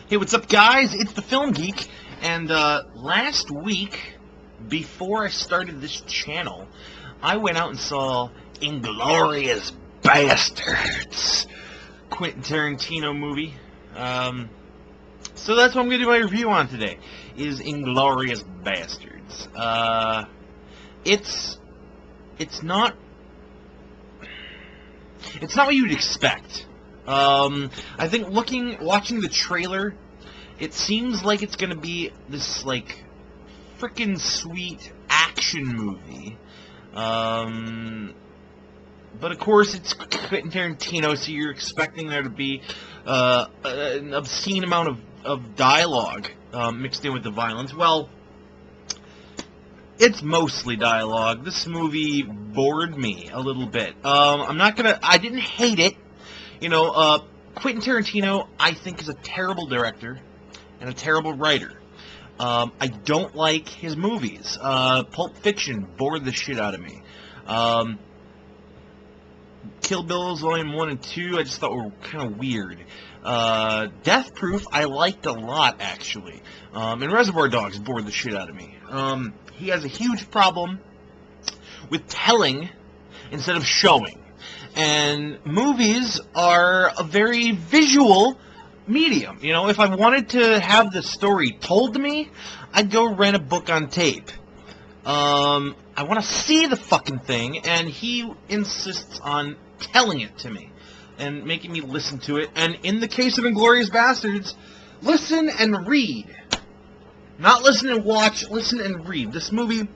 Hey, what's up, guys? It's the Film Geek, and last week, before I started this channel, I went out and saw Inglourious Basterds, Quintin Tarantino movie. So that's what I'm going to do my review on today, is Inglourious Basterds. It's not what you'd expect. I think watching the trailer, it seems like it's gonna be this, like, frickin' sweet action movie. But of course it's Quentin Tarantino, so you're expecting there to be, an obscene amount of dialogue, mixed in with the violence. Well, it's mostly dialogue. This movie bored me a little bit. I didn't hate it. You know, Quentin Tarantino, I think, is a terrible director and a terrible writer. I don't like his movies. Pulp Fiction bored the shit out of me. Kill Bills Volume 1 and 2, I just thought were kind of weird. Death Proof, I liked a lot, actually. And Reservoir Dogs bored the shit out of me. He has a huge problem with telling instead of showing. And movies are a very visual medium. You know, if I wanted to have the story told to me, I'd go rent a book on tape. I want to see the fucking thing, and he insists on telling it to me and making me listen to it. And in the case of Inglourious Basterds, listen and read. Not listen and watch, listen and read. This movie,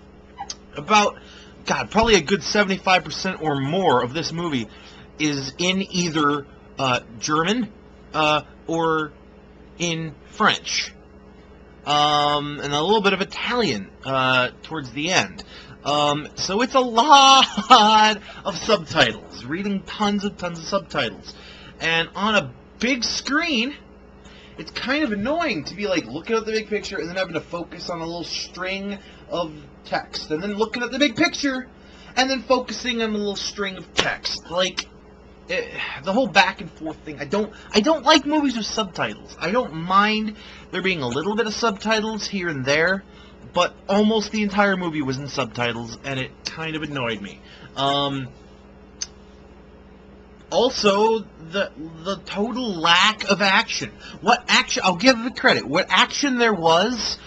probably a good 75% or more of this movie is in either German or in French. And a little bit of Italian towards the end. So it's a lot of subtitles. Reading tons of subtitles. And on a big screen, it's kind of annoying to be like looking at the big picture and then having to focus on a little string of text, and then looking at the big picture and then focusing on a little string of text. Like, the whole back and forth thing. I don't like movies with subtitles. I don't mind there being a little bit of subtitles here and there, but almost the entire movie was in subtitles, and it kind of annoyed me. Also, the total lack of action. What action? I'll give it credit. What action there was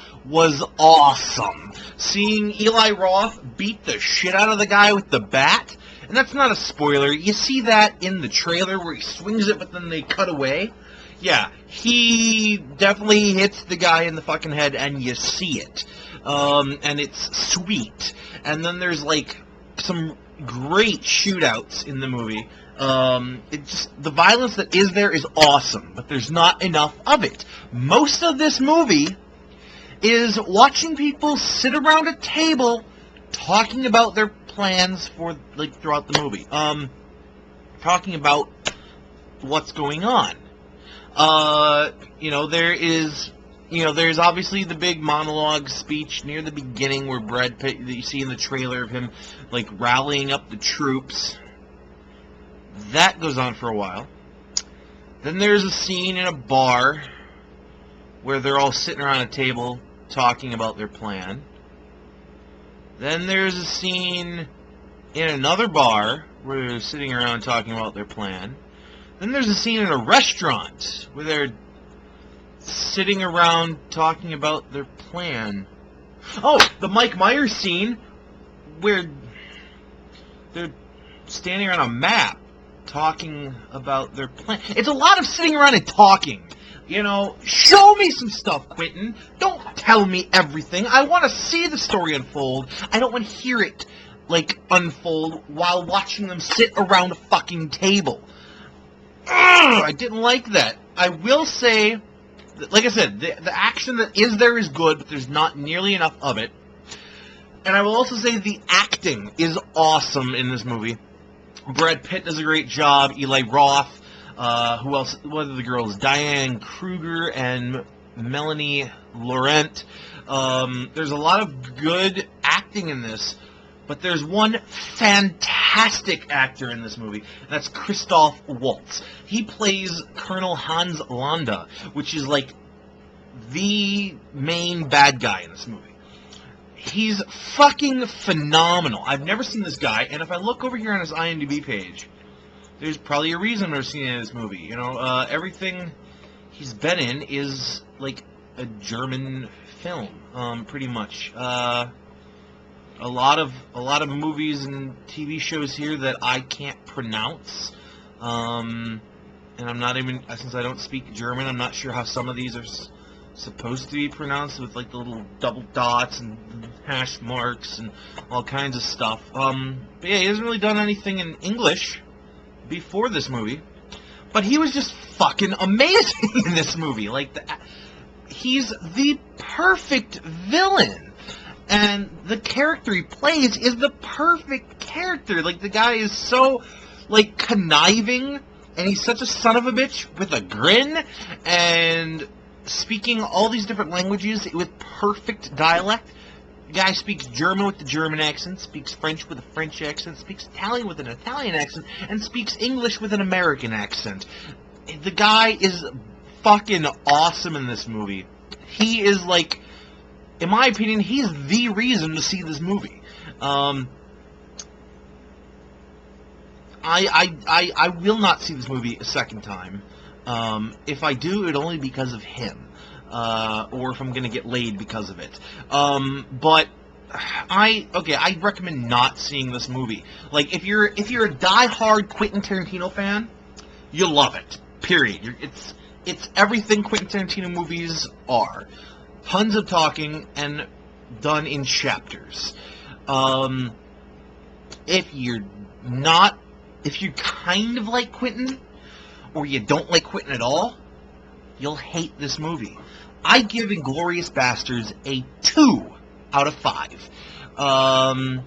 awesome. Seeing Eli Roth beat the shit out of the guy with the bat, and that's not a spoiler. You see that in the trailer where he swings it, but then they cut away. Yeah, he definitely hits the guy in the fucking head, and you see it. And it's sweet. And then there's, like, some great shootouts in the movie. The violence that is there is awesome, but there's not enough of it. Most of this movie is watching people sit around a table talking about their plans for, like, throughout the movie. Talking about what's going on. There's obviously the big monologue speech near the beginning where Brad Pitt, that you see in the trailer of him, like, rallying up the troops. That goes on for a while. Then there's a scene in a bar where they're all sitting around a table talking about their plan. Then there's a scene in another bar where they're sitting around talking about their plan. Then there's a scene in a restaurant where they're sitting around talking about their plan. Oh, the Mike Myers scene where they're standing around a map talking about their plan. It's a lot of sitting around and talking. You know, show me some stuff, Quentin. Don't tell me everything. I want to see the story unfold. I don't want to hear it, like, unfold while watching them sit around a fucking table. Ugh, I didn't like that. I will say, like I said, the action that is there is good, but there's not nearly enough of it. And I will also say the acting is awesome in this movie. Brad Pitt does a great job. Eli Roth. Who else? What are the girls? Diane Kruger and Melanie Laurent. There's a lot of good acting in this, but there's one fantastic actor in this movie. And that's Christophe Waltz. He plays Colonel Hans Landa, which is like the main bad guy in this movie. He's fucking phenomenal. I've never seen this guy, and if I look over here on his IMDb page, there's probably a reason I've never seen in this movie. You know, everything he's been in is like a German film, pretty much. A lot of movies and TV shows here that I can't pronounce. And I'm not even, since I don't speak German, I'm not sure how some of these are supposed to be pronounced, with like the little double dots and hash marks and all kinds of stuff. But yeah, he hasn't really done anything in English before this movie, but he was just fucking amazing in this movie. Like, he's the perfect villain, and the character he plays is the perfect character. Like, the guy is so, like, conniving, and he's such a son of a bitch with a grin, and speaking all these different languages with perfect dialect. The guy speaks German with the German accent, speaks French with a French accent, speaks Italian with an Italian accent, and speaks English with an American accent. The guy is fucking awesome in this movie. He is, like, in my opinion, he's the reason to see this movie. I will not see this movie a second time. If I do, it'll only because of him. Or if I'm gonna get laid because of it. But I recommend not seeing this movie. Like, if you're a die-hard Quentin Tarantino fan, you'll love it. Period. It's everything Quentin Tarantino movies are. Tons of talking and done in chapters. If you're kind of like Quentin, or you don't like Quentin at all, you'll hate this movie. I give Inglourious Basterds a 2 out of 5. You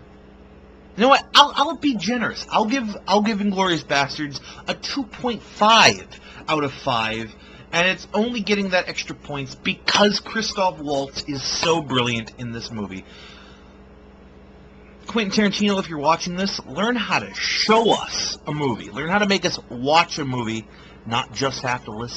know what? I'll be generous. I'll give Inglourious Basterds a 2.5 out of 5, and it's only getting that extra points because Christophe Waltz is so brilliant in this movie. Quentin Tarantino, if you're watching this, learn how to show us a movie. Learn how to make us watch a movie, not just have to listen.